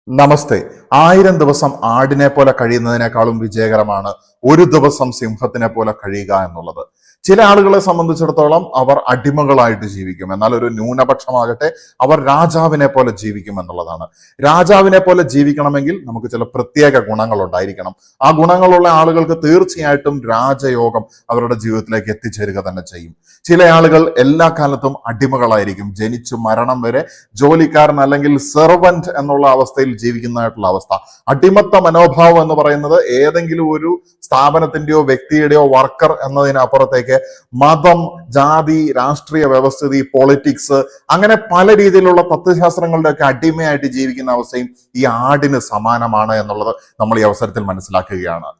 നമസ്തേ. 1000 ദിവസം ആടിനെ പോലെ കഴിയുന്നതിനേക്കാളും വിജയകരമാണ് ഒരു ദിവസം സിംഹത്തിനെ പോലെ കഴിയുക എന്നുള്ളത്. ചില ആളുകളെ സംബന്ധിച്ചിടത്തോളം അവർ അടിമകളായിട്ട് ജീവിക്കും, എന്നാൽ ഒരു ന്യൂനപക്ഷമാകട്ടെ അവർ രാജാവിനെ പോലെ ജീവിക്കും എന്നുള്ളതാണ്. രാജാവിനെ പോലെ ജീവിക്കണമെങ്കിൽ നമുക്ക് ചില പ്രത്യേക ഗുണങ്ങൾ ഉണ്ടായിരിക്കണം. ആ ഗുണങ്ങളുള്ള ആളുകൾക്ക് തീർച്ചയായിട്ടും രാജയോഗം അവരുടെ ജീവിതത്തിലേക്ക് എത്തിച്ചേരുക തന്നെ ചെയ്യും. ചില ആളുകൾ എല്ലാ കാലത്തും അടിമകളായിരിക്കും, ജനിച്ചു മരണം വരെ ജോലിക്കാരൻ അല്ലെങ്കിൽ സെർവന്റ് എന്നുള്ള അവസ്ഥയിൽ ജീവിക്കുന്നതായിട്ടുള്ള അവസ്ഥ. അടിമത്ത മനോഭാവം എന്ന് പറയുന്നത് ഏതെങ്കിലും ഒരു സ്ഥാപനത്തിന്റെയോ വ്യക്തിയുടെയോ വർക്കർ എന്നതിനപ്പുറത്തേക്ക് മതം, ജാതി, രാഷ്ട്രീയ വ്യവസ്ഥിതി, പൊളിറ്റിക്സ്, അങ്ങനെ പല രീതിയിലുള്ള തത്വശാസ്ത്രങ്ങളുടെ ഒക്കെ അടിമയായിട്ട് ജീവിക്കുന്ന അവസ്ഥയും ഈ ആടിന് സമാനമാണ് എന്നുള്ളത് നമ്മൾ ഈ അവസരത്തിൽ മനസ്സിലാക്കുകയാണ്.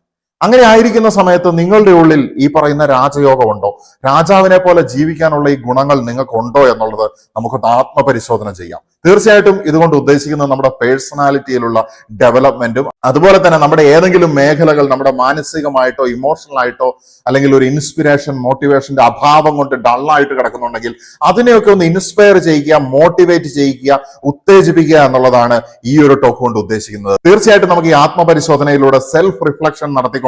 അങ്ങനെ ആയിരിക്കുന്ന സമയത്ത് നിങ്ങളുടെ ഉള്ളിൽ ഈ പറയുന്ന രാജയോഗമുണ്ടോ, രാജാവിനെ പോലെ ജീവിക്കാനുള്ള ഈ ഗുണങ്ങൾ നിങ്ങൾക്കുണ്ടോ എന്നുള്ളത് നമുക്കൊന്ന് ആത്മപരിശോധന ചെയ്യാം. തീർച്ചയായിട്ടും ഇതുകൊണ്ട് ഉദ്ദേശിക്കുന്നത് നമ്മുടെ പേഴ്സണാലിറ്റിയിലുള്ള ഡെവലപ്മെന്റും അതുപോലെ തന്നെ നമ്മുടെ ഏതെങ്കിലും മേഖലകൾ നമ്മുടെ മാനസികമായിട്ടോ ഇമോഷണൽ ആയിട്ടോ അല്ലെങ്കിൽ ഒരു ഇൻസ്പിറേഷൻ മോട്ടിവേഷന്റെ അഭാവം കൊണ്ട് ഡള്ളായിട്ട് കിടക്കുന്നുണ്ടെങ്കിൽ അതിനെയൊക്കെ ഒന്ന് ഇൻസ്പയർ ചെയ്യിക്കുക, മോട്ടിവേറ്റ് ചെയ്യിക്കുക, ഉത്തേജിപ്പിക്കുക എന്നുള്ളതാണ് ഈ ഒരു ടോക്ക് കൊണ്ട് ഉദ്ദേശിക്കുന്നത്. തീർച്ചയായിട്ടും നമുക്ക് ഈ ആത്മപരിശോധനയിലൂടെ സെൽഫ് റിഫ്ലക്ഷൻ നടത്തിക്കൊണ്ട്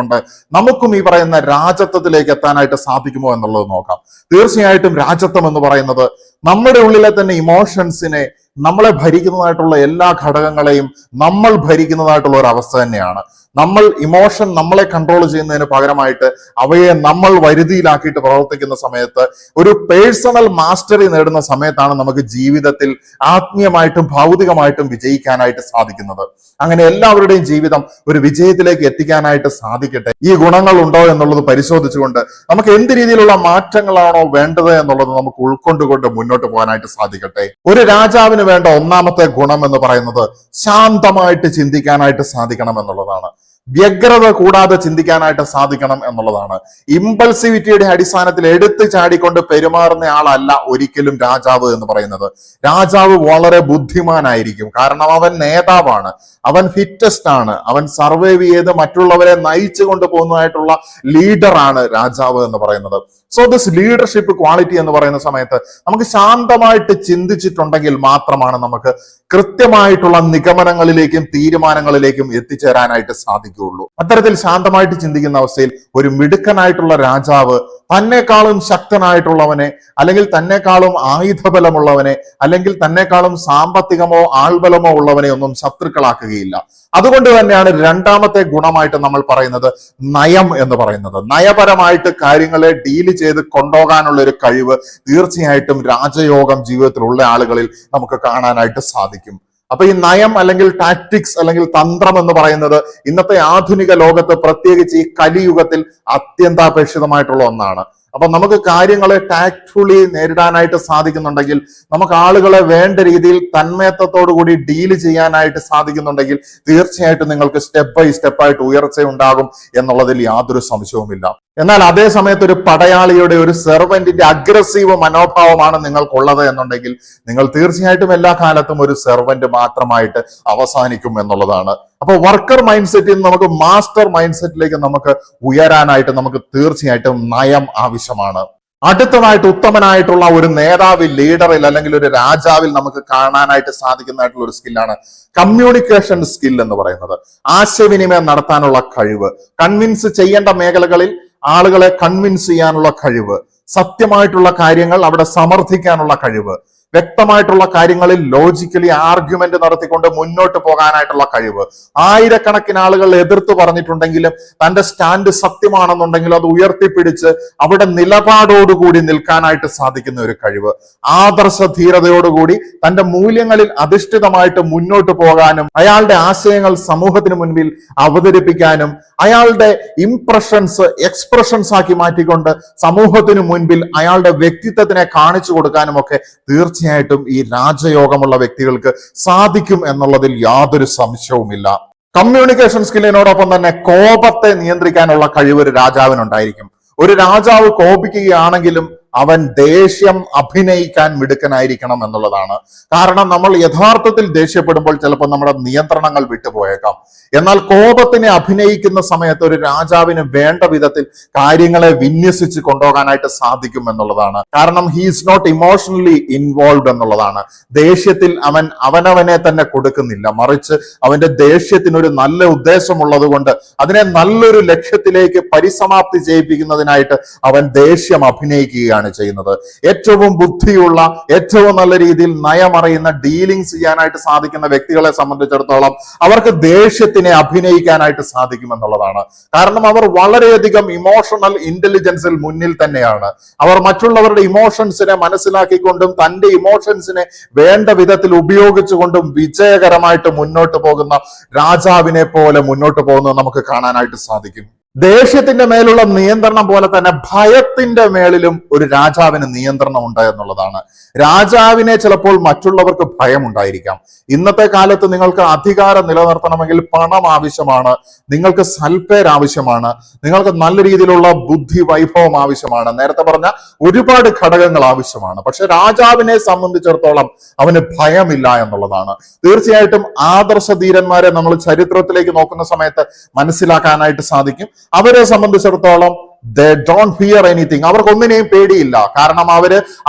നമുക്കും ഈ പറയുന്ന രാജത്വത്തിലേക്ക് എത്താനായിട്ട് സാധിക്കുമോ എന്നുള്ളത് നോക്കാം. തീർച്ചയായിട്ടും രാജത്വം എന്ന് പറയുന്നത് നമ്മുടെ ഉള്ളിലെ തന്നെ ഇമോഷൻസിനെ, നമ്മളെ ഭരിക്കുന്നതായിട്ടുള്ള എല്ലാ ഘടകങ്ങളെയും നമ്മൾ ഭരിക്കുന്നതായിട്ടുള്ള ഒരു അവസ്ഥ തന്നെയാണ്. നമ്മൾ ഇമോഷൻ നമ്മളെ കൺട്രോൾ ചെയ്യുന്നതിന് പകരമായിട്ട് അവയെ നമ്മൾ വരുതിയിലാക്കിയിട്ട് പ്രവർത്തിക്കുന്ന സമയത്ത് ഒരു പേഴ്സണൽ മാസ്റ്ററി നേടുന്ന സമയത്താണ് നമുക്ക് ജീവിതത്തിൽ ആത്മീയമായിട്ടും ഭൗതികമായിട്ടും വിജയിക്കാനായിട്ട് സാധിക്കുന്നത്. അങ്ങനെ എല്ലാവരുടെയും ജീവിതം ഒരു വിജയത്തിലേക്ക് എത്തിക്കാനായിട്ട് സാധിക്കട്ടെ. ഈ ഗുണങ്ങൾ ഉണ്ടോ എന്നുള്ളത് പരിശോധിച്ചുകൊണ്ട് നമുക്ക് എന്ത് രീതിയിലുള്ള മാറ്റങ്ങളാണോ വേണ്ടത് എന്നുള്ളത് നമുക്ക് ഉൾക്കൊണ്ടുകൊണ്ട് മുന്നോട്ട് പോകാനായിട്ട് സാധിക്കട്ടെ. ഒരു രാജാവിന് വേണ്ട ഒന്നാമത്തെ ഗുണം എന്ന് പറയുന്നത് ശാന്തമായിട്ട് ചിന്തിക്കാനായിട്ട് സാധിക്കണം എന്നുള്ളതാണ്. വ്യഗ്രത കൂടാതെ ചിന്തിക്കാനായിട്ട് സാധിക്കണം എന്നുള്ളതാണ്. ഇമ്പൾസിവിറ്റിയുടെ അടിസ്ഥാനത്തിൽ എടുത്തു ചാടിക്കൊണ്ട് പെരുമാറുന്ന ആളല്ല ഒരിക്കലും രാജാവ് എന്ന് പറയുന്നത്. രാജാവ് വളരെ ബുദ്ധിമാനായിരിക്കും, കാരണം അവൻ നേതാവാണ്, അവൻ ഫിറ്റസ്റ്റ് ആണ്, അവൻ സർവൈവ് ചെയ്ത് മറ്റുള്ളവരെ നയിച്ചു കൊണ്ടുപോകുന്നതായിട്ടുള്ള ലീഡറാണ് രാജാവ് എന്ന് പറയുന്നത്. സോ ദിസ് ലീഡർഷിപ്പ് ക്വാളിറ്റി എന്ന് പറയുന്ന സമയത്ത് നമുക്ക് ശാന്തമായിട്ട് ചിന്തിച്ചിട്ടുണ്ടെങ്കിൽ മാത്രമാണ് നമുക്ക് കൃത്യമായിട്ടുള്ള നിഗമനങ്ങളിലേക്കും തീരുമാനങ്ങളിലേക്കും എത്തിച്ചേരാനായിട്ട് സാധിക്കുകയുള്ളൂ. അത്തരത്തിൽ ശാന്തമായിട്ട് ചിന്തിക്കുന്ന അവസ്ഥയിൽ ഒരു മിടുക്കനായിട്ടുള്ള രാജാവ് തന്നെക്കാളും ശക്തനായിട്ടുള്ളവനെ, അല്ലെങ്കിൽ തന്നെക്കാളും ആയുധബലമുള്ളവനെ, അല്ലെങ്കിൽ തന്നെക്കാളും സാമ്പത്തികമോ ആൾബലമോ ഉള്ളവനെ ഒന്നും ശത്രുക്കളാക്കുകയില്ല. അതുകൊണ്ട് തന്നെയാണ് രണ്ടാമത്തെ ഗുണമായിട്ട് നമ്മൾ പറയുന്നത് നയം എന്ന് പറയുന്നത്. നയപരമായിട്ട് കാര്യങ്ങളെ ഡീല് ചെയ്ത് കൊണ്ടുപോകാനുള്ള ഒരു കഴിവ് തീർച്ചയായിട്ടും രാജയോഗം ജീവിതത്തിലുള്ള ആളുകളിൽ നമുക്ക് കാണാനായിട്ട് സാധിക്കും. അപ്പൊ ഈ നയം അല്ലെങ്കിൽ ടാക്ടിക്സ് അല്ലെങ്കിൽ തന്ത്രം എന്ന് പറയുന്നത് ഇന്നത്തെ ആധുനിക ലോകത്ത്, പ്രത്യേകിച്ച് ഈ കലിയുഗത്തിൽ അത്യന്താപേക്ഷിതമായിട്ടുള്ള ഒന്നാണ്. അപ്പൊ നമുക്ക് കാര്യങ്ങളെ ടാക്ട്ഫുള്ളി നേരിടാനായിട്ട് സാധിക്കുന്നുണ്ടെങ്കിൽ, നമുക്ക് ആളുകളെ വേണ്ട രീതിയിൽ തന്മയത്വത്തോടു കൂടി ഡീല് ചെയ്യാനായിട്ട് സാധിക്കുന്നുണ്ടെങ്കിൽ തീർച്ചയായിട്ടും നിങ്ങൾക്ക് സ്റ്റെപ്പ് ബൈ സ്റ്റെപ്പായിട്ട് ഉയർച്ച ഉണ്ടാകും എന്നുള്ളതിൽ യാതൊരു സംശയവുമില്ല. എന്നാൽ അതേ സമയത്ത് ഒരു പടയാളിയുടെ, ഒരു സെർവന്റിന്റെ അഗ്രസീവ് മനോഭാവമാണ് നിങ്ങൾക്കുള്ളത് എന്നുണ്ടെങ്കിൽ നിങ്ങൾ തീർച്ചയായിട്ടും എല്ലാ കാലത്തും ഒരു സെർവന്റ് മാത്രമായിട്ട് അവസാനിക്കും എന്നുള്ളതാണ്. അപ്പൊ വർക്കർ മൈൻഡ് സെറ്റിൽ നിന്ന് നമുക്ക് മാസ്റ്റർ മൈൻഡ് സെറ്റിലേക്ക് നമുക്ക് ഉയരാനായിട്ട് നമുക്ക് തീർച്ചയായിട്ടും നയം ആവശ്യമാണ്. അടുത്തതായിട്ട് ഉത്തമനായിട്ടുള്ള ഒരു നേതാവിൽ, ലീഡറിൽ അല്ലെങ്കിൽ ഒരു രാജാവിൽ നമുക്ക് കാണാനായിട്ട് സാധിക്കുന്നതായിട്ടുള്ള ഒരു സ്കില്ലാണ് കമ്മ്യൂണിക്കേഷൻ സ്കിൽ എന്ന് പറയുന്നത്. ആശയവിനിമയം നടത്താനുള്ള കഴിവ്, കൺവിൻസ് ചെയ്യേണ്ട മേഖലകളിൽ ആളുകളെ കൺവിൻസ് ചെയ്യാനുള്ള കഴിവ്, സത്യമായിട്ടുള്ള കാര്യങ്ങൾ അവിടെ സമർത്ഥിക്കാനുള്ള കഴിവ്, വ്യക്തമായിട്ടുള്ള കാര്യങ്ങളിൽ ലോജിക്കലി ആർഗ്യുമെന്റ് നടത്തിക്കൊണ്ട് മുന്നോട്ട് പോകാനായിട്ടുള്ള കഴിവ്. ആയിരക്കണക്കിന് ആളുകൾ എതിർത്ത് പറഞ്ഞിട്ടുണ്ടെങ്കിലും തന്റെ സ്റ്റാൻഡ് സത്യമാണെന്നുണ്ടെങ്കിലും അത് ഉയർത്തിപ്പിടിച്ച് അവിടെ നിലപാടോടുകൂടി നിൽക്കാനായിട്ട് സാധിക്കുന്ന ഒരു കഴിവ്, ആദർശ ധീരതയോടുകൂടി തന്റെ മൂല്യങ്ങളിൽ അധിഷ്ഠിതമായിട്ട് മുന്നോട്ട് പോകാനും അയാളുടെ ആശയങ്ങൾ സമൂഹത്തിന് മുൻപിൽ അവതരിപ്പിക്കാനും അയാളുടെ ഇംപ്രഷൻസ് എക്സ്പ്രഷൻസ് ആക്കി മാറ്റിക്കൊണ്ട് സമൂഹത്തിന് മുൻപിൽ അയാളുടെ വ്യക്തിത്വത്തിനെ കാണിച്ചു കൊടുക്കാനും ഒക്കെ തീർച്ചയായിട്ടും ഈ രാജയോഗമുള്ള വ്യക്തികൾക്ക് സാധിക്കും എന്നുള്ളതിൽ യാതൊരു സംശയവുമില്ല. കമ്മ്യൂണിക്കേഷൻ സ്കില്ലിനോടൊപ്പം തന്നെ കോപത്തെ നിയന്ത്രിക്കാനുള്ള കഴിവ് ഒരു രാജാവിനുണ്ടായിരിക്കും. ഒരു രാജാവ് കോപിക്കുകയാണെങ്കിലും അവൻ ദേഷ്യം അഭിനയിക്കാൻ മിടുക്കനായിരിക്കണം എന്നുള്ളതാണ്. കാരണം നമ്മൾ യഥാർത്ഥത്തിൽ ദേഷ്യപ്പെടുമ്പോൾ ചിലപ്പോൾ നമ്മുടെ നിയന്ത്രണങ്ങൾ വിട്ടുപോയേക്കാം. എന്നാൽ കോപത്തിനെ അഭിനയിക്കുന്ന സമയത്ത് ഒരു രാജാവിന് വേണ്ട വിധത്തിൽ കാര്യങ്ങളെ വിന്യസിച്ച് കൊണ്ടുപോകാനായിട്ട് സാധിക്കും എന്നുള്ളതാണ്. കാരണം he is not emotionally involve എന്നുള്ളതാണ്. ദേഷ്യത്തിൽ അവൻ അവനവനെ തന്നെ കൊടുക്കുന്നില്ല, മറിച്ച് അവന്റെ ദേഷ്യത്തിനൊരു നല്ല ഉദ്ദേശമുള്ളത് കൊണ്ട് അതിനെ നല്ലൊരു ലക്ഷ്യത്തിലേക്ക് പരിസമാപ്തി ചെയ്യിപ്പിക്കുന്നതിനായിട്ട് അവൻ ദേഷ്യം അഭിനയിക്കുകയാണ് ചെയ്യുന്നത്. ഏറ്റവും ബുദ്ധിയുള്ള, ഏറ്റവും നല്ല രീതിയിൽ നയമറിയുന്ന, ഡീലിംഗ്സ് ചെയ്യാനായിട്ട് സാധിക്കുന്ന വ്യക്തികളെ സംബന്ധിച്ചിടത്തോളം അവർക്ക് ദേഷ്യത്തിനെ അഭിനയിക്കാനായിട്ട് സാധിക്കും എന്നുള്ളതാണ്. കാരണം അവർ വളരെയധികം ഇമോഷണൽ ഇന്റലിജൻസിൽ മുന്നിൽ തന്നെയാണ്. അവർ മറ്റുള്ളവരുടെ ഇമോഷൻസിനെ മനസ്സിലാക്കിക്കൊണ്ടും തന്റെ ഇമോഷൻസിനെ വേണ്ട വിധത്തിൽ ഉപയോഗിച്ചുകൊണ്ടും വിജയകരമായിട്ട് മുന്നോട്ട് പോകുന്ന രാജാവിനെ പോലെ മുന്നോട്ട് പോകുന്നത് നമുക്ക് കാണാനായിട്ട് സാധിക്കും. ദേഷ്യത്തിന്റെ മേലുള്ള നിയന്ത്രണം പോലെ തന്നെ ഭയത്തിന്റെ മേളിലും ഒരു രാജാവിന് നിയന്ത്രണം ഉണ്ട് എന്നുള്ളതാണ്. രാജാവിനെ ചിലപ്പോൾ മറ്റുള്ളവർക്ക് ഭയമുണ്ടായിരിക്കാം. ഇന്നത്തെ കാലത്ത് നിങ്ങൾക്ക് അധികാരം നിലനിർത്തണമെങ്കിൽ പണം ആവശ്യമാണ്, നിങ്ങൾക്ക് സൽപ്പേര് ആവശ്യമാണ്, നിങ്ങൾക്ക് നല്ല രീതിയിലുള്ള ബുദ്ധി വൈഭവം ആവശ്യമാണ്, നേരത്തെ പറഞ്ഞ ഒരുപാട് ഘടകങ്ങൾ ആവശ്യമാണ്. പക്ഷെ രാജാവിനെ സംബന്ധിച്ചിടത്തോളം അവന് ഭയമില്ല എന്നുള്ളതാണ്. തീർച്ചയായിട്ടും ആദർശധീരന്മാരെ നമ്മൾ ചരിത്രത്തിലേക്ക് നോക്കുന്ന സമയത്ത് മനസ്സിലാക്കാനായിട്ട് സാധിക്കും. അവരെ സംബന്ധിച്ചിടത്തോളം they don't fear anything. അവർക്കൊന്നിനെയും പേടിയില്ല. കാരണം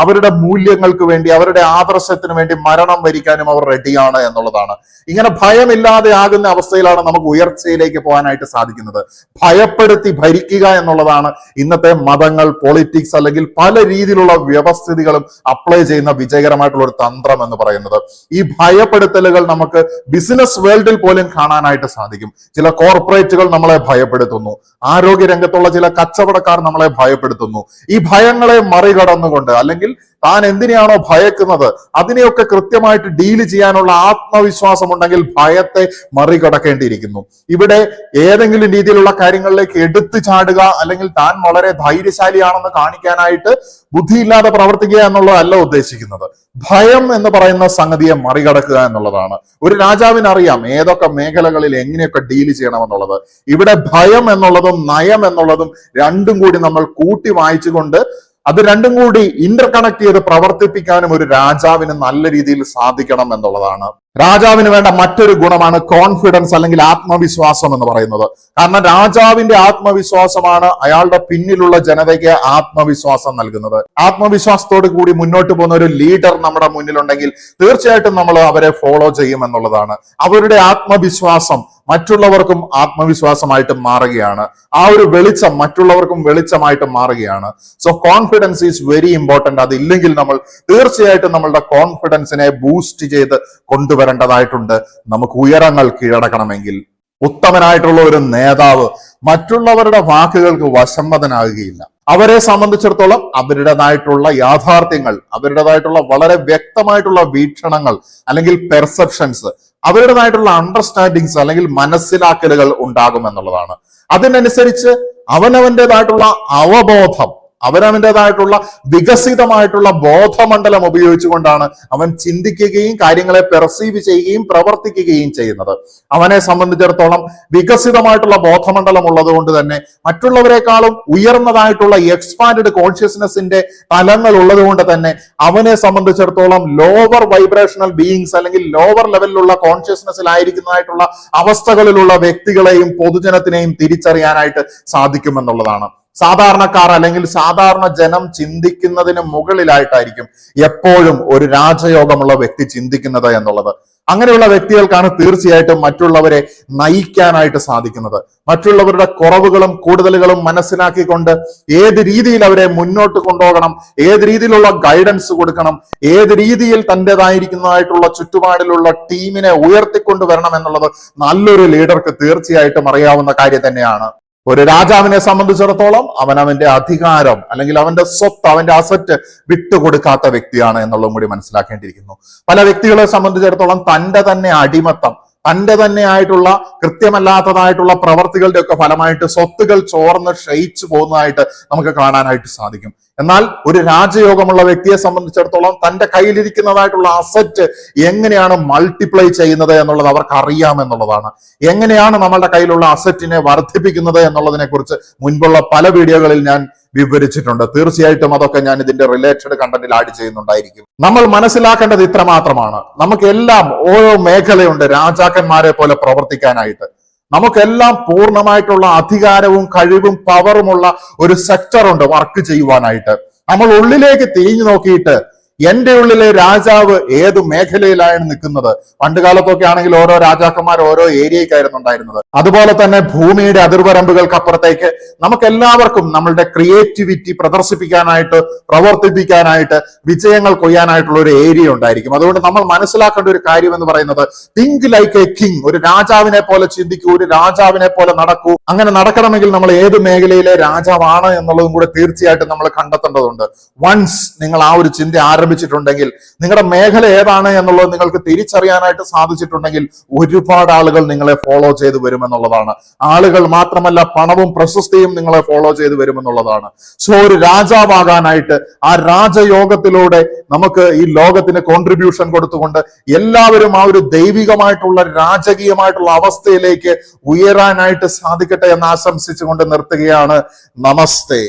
അവരുടെ മൂല്യങ്ങൾക്ക് വേണ്ടി, അവരുടെ ആദർശത്തിന് വേണ്ടി മരണം വരിക്കാനും അവർ റെഡിയാണ് എന്നുള്ളതാണ്. ഇങ്ങനെ ഭയമില്ലാതെ ആകുന്ന അവസ്ഥയിലാണ് നമുക്ക് ഉയർച്ചയിലേക്ക് പോകാനായിട്ട് സാധിക്കുന്നത്. ഭയപ്പെടുത്തി ഭരിക്കുക എന്നുള്ളതാണ് ഇന്നത്തെ മതങ്ങൾ, പൊളിറ്റിക്സ് അല്ലെങ്കിൽ പല രീതിയിലുള്ള വ്യവസ്ഥിതികളും അപ്ലൈ ചെയ്യുന്ന വിജയകരമായിട്ടുള്ള ഒരു തന്ത്രം എന്ന് പറയുന്നത്. ഈ ഭയപ്പെടുത്തലുകൾ നമുക്ക് ബിസിനസ് വേൾഡിൽ പോലും കാണാനായിട്ട് സാധിക്കും. ചില കോർപ്പറേറ്റുകൾ നമ്മളെ ഭയപ്പെടുത്തുന്നു, ആരോഗ്യ രംഗത്തുള്ള ചില കച്ചവടക്കാർ നമ്മളെ ഭയപ്പെടുത്തുന്നു. ഈ ഭയങ്ങളെ മറികടന്നുകൊണ്ട്, അല്ലെങ്കിൽ താൻ എന്തിനെയാണോ ഭയക്കുന്നത് അതിനെയൊക്കെ കൃത്യമായിട്ട് ഡീല് ചെയ്യാനുള്ള ആത്മവിശ്വാസം ഉണ്ടെങ്കിൽ ഭയത്തെ മറികടക്കേണ്ടിയിരിക്കുന്നു. ഇവിടെ ഏതെങ്കിലും രീതിയിലുള്ള കാര്യങ്ങളിലേക്ക് എടുത്തു ചാടുക, അല്ലെങ്കിൽ താൻ വളരെ ധൈര്യശാലിയാണെന്ന് കാണിക്കാനായിട്ട് ബുദ്ധിയില്ലാതെ പ്രവർത്തിക്കുക എന്നുള്ളതല്ല ഉദ്ദേശിക്കുന്നത്. ഭയം എന്ന് പറയുന്ന സംഗതിയെ മറികടക്കുക എന്നുള്ളതാണ്. ഒരു രാജാവിന് അറിയാം ഏതൊക്കെ മേഖലകളിൽ എങ്ങനെയൊക്കെ ഡീല് ചെയ്യണമെന്നുള്ളത്. ഇവിടെ ഭയം എന്നുള്ളതും നയം എന്നുള്ളതും രണ്ടും കൂടി നമ്മൾ കൂട്ടി വായിച്ചുകൊണ്ട് അത് രണ്ടും കൂടി ഇന്റർ കണക്ട് ചെയ്ത് പ്രവർത്തിപ്പിക്കാനും ഒരു രാജാവിന് നല്ല രീതിയിൽ സാധിക്കണം എന്നുള്ളതാണ്. രാജാവിന് വേണ്ട മറ്റൊരു ഗുണമാണ് കോൺഫിഡൻസ് അല്ലെങ്കിൽ ആത്മവിശ്വാസം എന്ന് പറയുന്നത്. കാരണം രാജാവിന്റെ ആത്മവിശ്വാസമാണ് അയാളുടെ പിന്നിലുള്ള ജനതയ്ക്ക് ആത്മവിശ്വാസം നൽകുന്നത്. ആത്മവിശ്വാസത്തോട് കൂടി മുന്നോട്ട് പോകുന്ന ഒരു ലീഡർ നമ്മുടെ മുന്നിലുണ്ടെങ്കിൽ തീർച്ചയായിട്ടും നമ്മൾ അവരെ ഫോളോ ചെയ്യും എന്നുള്ളതാണ്. അവരുടെ ആത്മവിശ്വാസം മറ്റുള്ളവർക്കും ആത്മവിശ്വാസമായിട്ട് മാറുകയാണ്. ആ ഒരു വെളിച്ചം മറ്റുള്ളവർക്കും വെളിച്ചമായിട്ട് മാറുകയാണ്. So confidence is very important. അതില്ലെങ്കിൽ നമ്മൾ തീർച്ചയായിട്ടും നമ്മളുടെ കോൺഫിഡൻസിനെ ബൂസ്റ്റ് ചെയ്ത് കൊണ്ടുവരേണ്ടതായിട്ടുണ്ട്. നമുക്ക് ഉയരങ്ങൾ കീഴടക്കണമെങ്കിൽ ഉത്തമനായിട്ടുള്ള ഒരു നേതാവ് മറ്റുള്ളവരുടെ വാക്കുകൾക്ക് വശംവദനാകുകയില്ല. അവരെ സംബന്ധിച്ചിടത്തോളം അവരുടേതായിട്ടുള്ള യാഥാർത്ഥ്യങ്ങൾ, അവരുടേതായിട്ടുള്ള വളരെ വ്യക്തമായിട്ടുള്ള വീക്ഷണങ്ങൾ അല്ലെങ്കിൽ പെർസെപ്ഷൻസ്, അവരുടേതായിട്ടുള്ള അണ്ടർസ്റ്റാൻഡിങ്സ് അല്ലെങ്കിൽ മനസ്സിലാക്കലുകൾ ഉണ്ടാകും എന്നുള്ളതാണ്. അതിനനുസരിച്ച് അവനവൻ്റെതായിട്ടുള്ള അവബോധം, അവനവൻ്റെതായിട്ടുള്ള വികസിതമായിട്ടുള്ള ബോധമണ്ഡലം ഉപയോഗിച്ചുകൊണ്ടാണ് അവൻ ചിന്തിക്കുകയും കാര്യങ്ങളെ പെർസീവ് ചെയ്യുകയും പ്രവർത്തിക്കുകയും ചെയ്യുന്നത്. അവനെ സംബന്ധിച്ചിടത്തോളം വികസിതമായിട്ടുള്ള ബോധമണ്ഡലം ഉള്ളത് കൊണ്ട് തന്നെ മറ്റുള്ളവരെക്കാളും ഉയർന്നതായിട്ടുള്ള എക്സ്പാൻഡ് കോൺഷ്യസ്നെസിന്റെ തലങ്ങൾ ഉള്ളത് കൊണ്ട് തന്നെ അവനെ സംബന്ധിച്ചിടത്തോളം ലോവർ വൈബ്രേഷണൽ ബീയിങ്സ് അല്ലെങ്കിൽ ലോവർ ലെവലിലുള്ള കോൺഷ്യസ്നെസ്സിലായിരിക്കുന്നതായിട്ടുള്ള അവസ്ഥകളിലുള്ള വ്യക്തികളെയും പൊതുജനത്തിനെയും തിരിച്ചറിയാനായിട്ട് സാധിക്കുമെന്നുള്ളതാണ്. സാധാരണക്കാർ അല്ലെങ്കിൽ സാധാരണ ജനം ചിന്തിക്കുന്നതിന് മുകളിലായിട്ടായിരിക്കും എപ്പോഴും ഒരു രാജയോഗമുള്ള വ്യക്തി ചിന്തിക്കുന്നത് എന്നുള്ളത്. അങ്ങനെയുള്ള വ്യക്തികൾക്കാണ് തീർച്ചയായിട്ടും മറ്റുള്ളവരെ നയിക്കാനായിട്ട് സാധിക്കുന്നത്. മറ്റുള്ളവരുടെ കുറവുകളും കൂടുതലുകളും മനസ്സിലാക്കിക്കൊണ്ട് ഏത് രീതിയിൽ അവരെ മുന്നോട്ട് കൊണ്ടുപോകണം, ഏത് രീതിയിലുള്ള ഗൈഡൻസ് കൊടുക്കണം, ഏത് രീതിയിൽ തൻ്റെതായിരിക്കുന്നതായിട്ടുള്ള ചുറ്റുപാടിലുള്ള ടീമിനെ ഉയർത്തിക്കൊണ്ടുവരണം എന്നുള്ളത് നല്ലൊരു ലീഡർക്ക് തീർച്ചയായിട്ടും അറിയാവുന്ന കാര്യം തന്നെയാണ്. ഒരു രാജാവിനെ സംബന്ധിച്ചിടത്തോളം അവന്റെ അധികാരം അല്ലെങ്കിൽ അവന്റെ സ്വത്ത്, അവന്റെ അസറ്റ് വിട്ടുകൊടുക്കാത്ത വ്യക്തിയാണ് എന്നുള്ളതും കൂടി മനസ്സിലാക്കേണ്ടിയിരിക്കുന്നു. പല വ്യക്തികളെ സംബന്ധിച്ചിടത്തോളം തന്റെ തന്നെ അടിമത്തം, തന്റെ തന്നെ ആയിട്ടുള്ള കൃത്യമല്ലാത്തതായിട്ടുള്ള പ്രവർത്തികളുടെ ഒക്കെ ഫലമായിട്ട് സ്വത്തുകൾ ചോർന്ന് ക്ഷയിച്ചു പോകുന്നതായിട്ട് നമുക്ക് കാണാനായിട്ട് സാധിക്കും. എന്നാൽ ഒരു രാജയോഗമുള്ള വ്യക്തിയെ സംബന്ധിച്ചിടത്തോളം തന്റെ കയ്യിലിരിക്കുന്നതായിട്ടുള്ള അസറ്റ് എങ്ങനെയാണ് മൾട്ടിപ്ലൈ ചെയ്യുന്നത് എന്നുള്ളത് അവർക്ക് അറിയാമെന്നുള്ളതാണ്. എങ്ങനെയാണ് നമ്മളുടെ കയ്യിലുള്ള അസറ്റിനെ വർദ്ധിപ്പിക്കുന്നത് എന്നുള്ളതിനെ കുറിച്ച് മുൻപുള്ള പല വീഡിയോകളിൽ ഞാൻ വിവരിച്ചിട്ടുണ്ട്. തീർച്ചയായിട്ടും അതൊക്കെ ഞാൻ ഇതിന്റെ റിലേറ്റഡ് കണ്ടന്റിൽ ആഡ് ചെയ്യുന്നുണ്ടായിരിക്കും. നമ്മൾ മനസ്സിലാക്കേണ്ടത് ഇത്ര മാത്രമാണ്, നമുക്കെല്ലാം ഓരോ മേഖലയുണ്ട് രാജാക്കന്മാരെ പോലെ പ്രവർത്തിക്കാനായിട്ട്. നമുക്കെല്ലാം പൂർണ്ണമായിട്ടുള്ള അധികാരവും കഴിവും പവറുമുള്ള ഒരു സെക്ടർ ഉണ്ട് വർക്ക് ചെയ്യുവാനായിട്ട്. നമ്മൾ ഉള്ളിലേക്ക് തിരിഞ്ഞു നോക്കിയിട്ട് എന്റെ ഉള്ളിലെ രാജാവ് ഏത് മേഖലയിലാണ് നിൽക്കുന്നത്. പണ്ട് കാലത്തൊക്കെ ആണെങ്കിൽ ഓരോ രാജാക്കന്മാർ ഓരോ ഏരിയക്കായിരുന്നു ഉണ്ടായിരുന്നത്. അതുപോലെ തന്നെ ഭൂമിയുടെ അതിർവരമ്പുകൾക്കപ്പുറത്തേക്ക് നമുക്ക് എല്ലാവർക്കും നമ്മളുടെ ക്രിയേറ്റിവിറ്റി പ്രദർശിപ്പിക്കാനായിട്ട്, പ്രവർത്തിപ്പിക്കാനായിട്ട്, വിജയങ്ങൾ കൊയ്യാനായിട്ടുള്ള ഒരു ഏരിയ ഉണ്ടായിരിക്കും. അതുകൊണ്ട് നമ്മൾ മനസ്സിലാക്കേണ്ട ഒരു കാര്യം എന്ന് പറയുന്നത്, തിങ്ക് ലൈക്ക് എ കിങ്. ഒരു രാജാവിനെ പോലെ ചിന്തിക്കൂ, ഒരു രാജാവിനെ പോലെ നടക്കൂ. അങ്ങനെ നടക്കണമെങ്കിൽ നമ്മൾ ഏത് മേഖലയിലെ രാജാവാണ് എന്നുള്ളതും കൂടെ തീർച്ചയായിട്ടും നമ്മൾ കണ്ടെത്തേണ്ടതുണ്ട്. വൺസ് നിങ്ങൾ ആ ഒരു ചിന്ത ആരംഭിച്ചിട്ടുണ്ടെങ്കിൽ, നിങ്ങളുടെ മേഖല ഏതാണ് എന്നുള്ളത് നിങ്ങൾക്ക് തിരിച്ചറിയാനായിട്ട് സാധിച്ചിട്ടുണ്ടെങ്കിൽ, ഒരുപാട് ആളുകൾ നിങ്ങളെ ഫോളോ ചെയ്ത് വരുമെന്നുള്ളതാണ്. ആളുകൾ മാത്രമല്ല, പണവും പ്രശസ്തിയും നിങ്ങളെ ഫോളോ ചെയ്ത് വരുമെന്നുള്ളതാണ്. സോ ഒരു രാജാവാകാനായിട്ട് ആ രാജയോഗത്തിലൂടെ നമുക്ക് ഈ ലോകത്തിന് കോൺട്രിബ്യൂഷൻ കൊടുത്തുകൊണ്ട് എല്ലാവരും ആ ഒരു ദൈവികമായിട്ടുള്ള രാജകീയമായിട്ടുള്ള അവസ്ഥയിലേക്ക് ഉയരാനായിട്ട് സാധിക്കട്ടെ എന്ന് ആശംസിച്ചുകൊണ്ട് നിർത്തുകയാണ്. നമസ്തേ.